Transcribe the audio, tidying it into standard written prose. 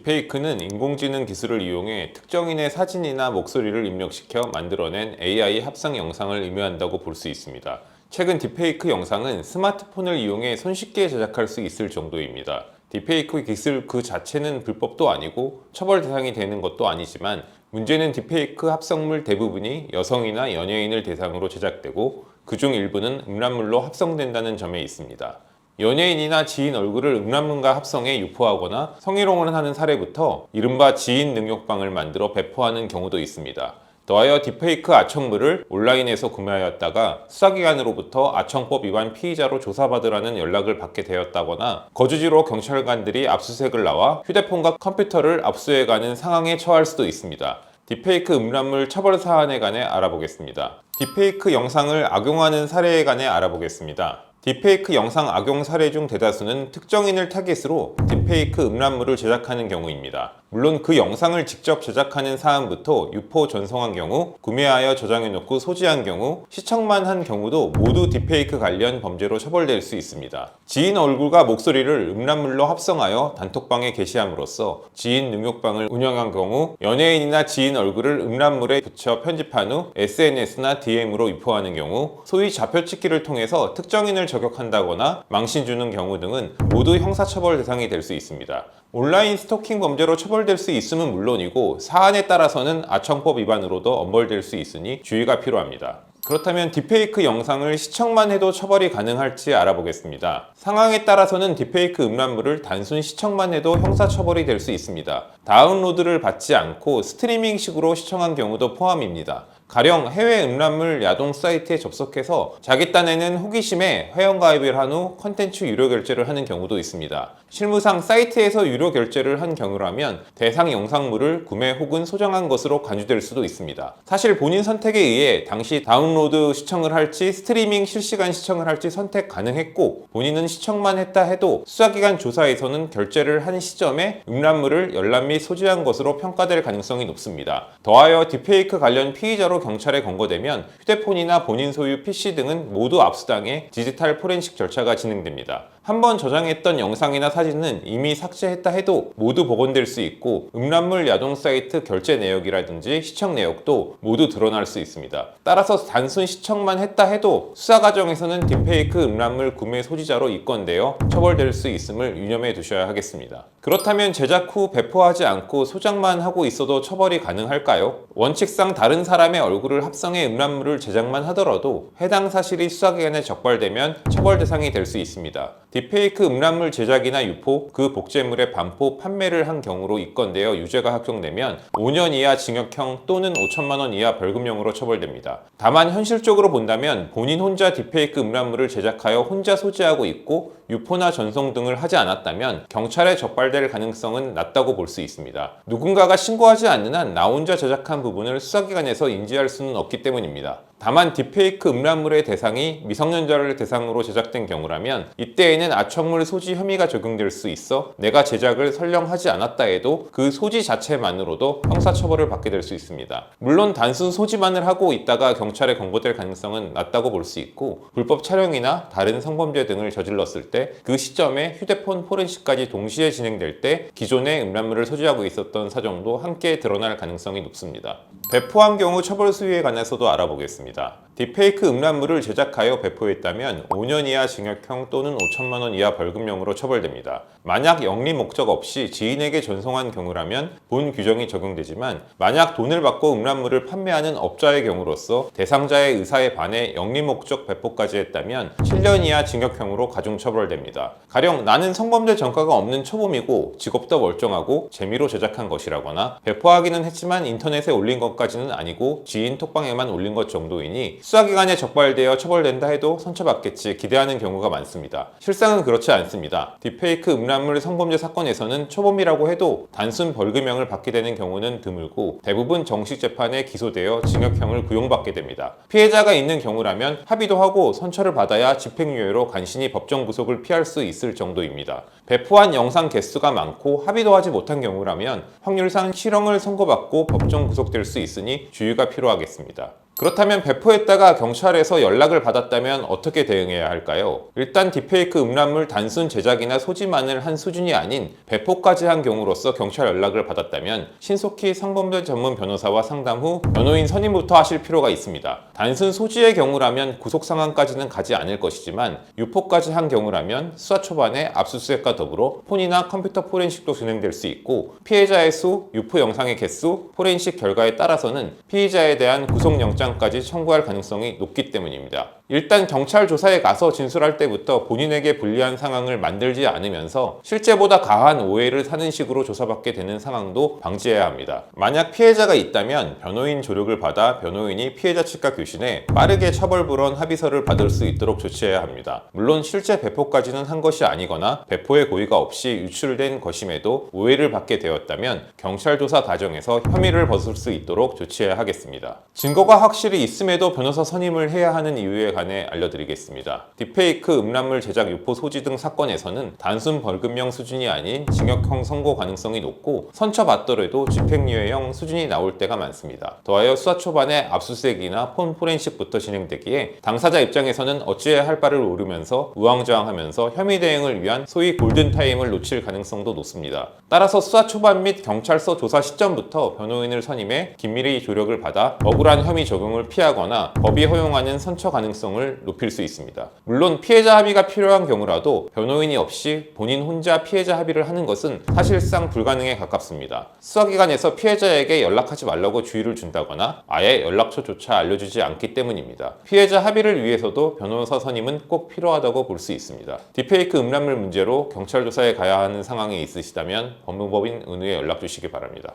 딥페이크는 인공지능 기술을 이용해 특정인의 사진이나 목소리를 입력시켜 만들어낸 AI 합성 영상을 의미한다고 볼 수 있습니다. 최근 딥페이크 영상은 스마트폰을 이용해 손쉽게 제작할 수 있을 정도입니다. 딥페이크 기술 그 자체는 불법도 아니고 처벌 대상이 되는 것도 아니지만 문제는 딥페이크 합성물 대부분이 여성이나 연예인을 대상으로 제작되고 그중 일부는 음란물로 합성된다는 점에 있습니다. 연예인이나 지인 얼굴을 음란물과 합성해 유포하거나 성희롱을 하는 사례부터 이른바 지인 능욕방을 만들어 배포하는 경우도 있습니다. 더하여 딥페이크 아청물을 온라인에서 구매하였다가 수사기관으로부터 아청법 위반 피의자로 조사받으라는 연락을 받게 되었다거나 거주지로 경찰관들이 압수수색을 나와 휴대폰과 컴퓨터를 압수해가는 상황에 처할 수도 있습니다. 딥페이크 음란물 처벌 사안에 관해 알아보겠습니다. 딥페이크 영상을 악용하는 사례에 관해 알아보겠습니다. 딥페이크 영상 악용 사례 중 대다수는 특정인을 타깃으로 딥페이크 음란물을 제작하는 경우입니다. 물론 그 영상을 직접 제작하는 사안부터 유포 전송한 경우, 구매하여 저장해놓고 소지한 경우, 시청만 한 경우도 모두 딥페이크 관련 범죄로 처벌될 수 있습니다. 지인 얼굴과 목소리를 음란물로 합성하여 단톡방에 게시함으로써 지인 능욕방을 운영한 경우, 연예인이나 지인 얼굴을 음란물에 붙여 편집한 후 SNS나 DM으로 유포하는 경우, 소위 좌표찍기를 통해서 특정인을 저격한다거나 망신 주는 경우 등은 모두 형사처벌 대상이 될 수 있습니다. 온라인 스토킹 범죄로 처벌될 수 있음은 물론이고 사안에 따라서는 아청법 위반으로도 엄벌될 수 있으니 주의가 필요합니다. 그렇다면 딥페이크 영상을 시청만 해도 처벌이 가능할지 알아보겠습니다. 상황에 따라서는 딥페이크 음란물을 단순 시청만 해도 형사처벌이 될 수 있습니다. 다운로드를 받지 않고 스트리밍식으로 시청한 경우도 포함입니다. 가령 해외 음란물 야동 사이트에 접속해서 자기 딴에는 호기심에 회원가입을 한 후 콘텐츠 유료 결제를 하는 경우도 있습니다. 실무상 사이트에서 유료 결제를 한 경우라면 대상 영상물을 구매 혹은 소장한 것으로 간주될 수도 있습니다. 사실 본인 선택에 의해 당시 다운로드 시청을 할지 스트리밍 실시간 시청을 할지 선택 가능했고 본인은 시청만 했다 해도 수사기관 조사에서는 결제를 한 시점에 음란물을 열람 및 소지한 것으로 평가될 가능성이 높습니다. 더하여 딥페이크 관련 피의자로 경찰에 검거되면 휴대폰이나 본인 소유 PC 등은 모두 압수당해 디지털 포렌식 절차가 진행됩니다. 한번 저장했던 영상이나 사진은 이미 삭제했다 해도 모두 복원될 수 있고 음란물 야동 사이트 결제 내역이라든지 시청 내역도 모두 드러날 수 있습니다. 따라서 단순 시청만 했다 해도 수사 과정에서는 딥페이크 음란물 구매 소지자로 입건되어 처벌될 수 있음을 유념해 두셔야 하겠습니다. 그렇다면 제작 후 배포하지 않고 소장만 하고 있어도 처벌이 가능할까요? 원칙상 다른 사람의 얼굴을 합성해 음란물을 제작만 하더라도 해당 사실이 수사기관에 적발되면 처벌 대상이 될 수 있습니다. 딥페이크 음란물 제작이나 유포, 그 복제물의 반포, 판매를 한 경우로 입건되어 유죄가 확정되면 5년 이하 징역형 또는 5천만 원 이하 벌금형으로 처벌됩니다. 다만 현실적으로 본다면 본인 혼자 딥페이크 음란물을 제작하여 혼자 소지하고 있고 유포나 전송 등을 하지 않았다면 경찰에 적발될 가능성은 낮다고 볼 수 있습니다. 누군가가 신고하지 않는 한 나 혼자 제작한 부분을 수사기관에서 인지할 수는 없기 때문입니다. 다만 딥페이크 음란물의 대상이 미성년자를 대상으로 제작된 경우라면 이때에는 아청물 소지 혐의가 적용될 수 있어 내가 제작을 설령 하지 않았다 해도 그 소지 자체만으로도 형사처벌을 받게 될 수 있습니다. 물론 단순 소지만을 하고 있다가 경찰에 검거될 가능성은 낮다고 볼 수 있고 불법 촬영이나 다른 성범죄 등을 저질렀을 때 그 시점에 휴대폰 포렌식까지 동시에 진행될 때 기존의 음란물을 소지하고 있었던 사정도 함께 드러날 가능성이 높습니다. 배포한 경우 처벌 수위에 관해서도 알아보겠습니다. 딥페이크 음란물을 제작하여 배포했다면 5년 이하 징역형 또는 5천만 원 이하 벌금형으로 처벌됩니다. 만약 영리 목적 없이 지인에게 전송한 경우라면 본 규정이 적용되지만 만약 돈을 받고 음란물을 판매하는 업자의 경우로서 대상자의 의사에 반해 영리 목적 배포까지 했다면 7년 이하 징역형으로 가중 처벌됩니다. 가령 나는 성범죄 전과가 없는 초범이고 직업도 멀쩡하고 재미로 제작한 것이라거나 배포하기는 했지만 인터넷에 올린 것까지는 아니고 지인 톡방에만 올린 것 정도이니 수사기관에 적발되어 처벌된다 해도 선처받겠지 기대하는 경우가 많습니다. 실상은 그렇지 않습니다. 딥페이크 음란물 성범죄 사건에서는 초범이라고 해도 단순 벌금형을 받게 되는 경우는 드물고 대부분 정식 재판에 기소되어 징역형을 구형받게 됩니다. 피해자가 있는 경우라면 합의도 하고 선처를 받아야 집행유예로 간신히 법정 구속을 피할 수 있을 정도입니다. 배포한 영상 개수가 많고 합의도 하지 못한 경우라면 확률상 실형을 선고받고 법정 구속될 수 있으니 주의가 필요하겠습니다. 그렇다면 배포했다가 경찰에서 연락을 받았다면 어떻게 대응해야 할까요? 일단 딥페이크 음란물 단순 제작이나 소지만을 한 수준이 아닌 배포까지 한 경우로서 경찰 연락을 받았다면 신속히 성범죄 전문 변호사와 상담 후 변호인 선임부터 하실 필요가 있습니다. 단순 소지의 경우라면 구속 상황까지는 가지 않을 것이지만 유포까지 한 경우라면 수사 초반에 압수수색과 더불어 폰이나 컴퓨터 포렌식도 진행될 수 있고 피해자의 수, 유포 영상의 개수, 포렌식 결과에 따라서는 피의자에 대한 구속영장까지 청구할 가능성이 높기 때문입니다. 일단 경찰 조사에 가서 진술할 때부터 본인에게 불리한 상황을 만들지 않으면서 실제보다 가한 오해를 사는 식으로 조사받게 되는 상황도 방지해야 합니다. 만약 피해자가 있다면 변호인 조력을 받아 변호인이 피해자 측과 교신해 빠르게 처벌불원 합의서를 받을 수 있도록 조치해야 합니다. 물론 실제 배포까지는 한 것이 아니거나 배포의 고의가 없이 유출된 것임에도 오해를 받게 되었다면 경찰 조사 과정에서 혐의를 벗을 수 있도록 조치해야 하겠습니다. 증거가 확실히 있음에도 변호사 선임을 해야 하는 이유에 관해 알려드리겠습니다. 딥페이크 음란물 제작 유포 소지 등 사건에서는 단순 벌금형 수준이 아닌 징역형 선고 가능성이 높고 선처받더라도 집행유예형 수준이 나올 때가 많습니다. 더하여 수사 초반에 압수수색이나 폰 포렌식부터 진행되기에 당사자 입장에서는 어찌해야 할 바를 모르면서 우왕좌왕하면서 혐의 대응을 위한 소위 골든타임을 놓칠 가능성도 높습니다. 따라서 수사 초반 및 경찰서 조사 시점부터 변호인을 선임해 긴밀히 조력을 받아 억울한 혐의 적용을 피하거나 법이 허용하는 선처 가능성을 높일 수 있습니다. 물론 피해자 합의가 필요한 경우라도 변호인이 없이 본인 혼자 피해자 합의를 하는 것은 사실상 불가능에 가깝습니다. 수사기관에서 피해자에게 연락하지 말라고 주의를 준다거나 아예 연락처조차 알려주지 않기 때문입니다. 피해자 합의를 위해서도 변호사 선임은 꼭 필요하다고 볼 수 있습니다. 딥페이크 음란물 문제로 경찰 조사에 가야 하는 상황이 있으시다면 법무법인 은우에 연락 주시기 바랍니다.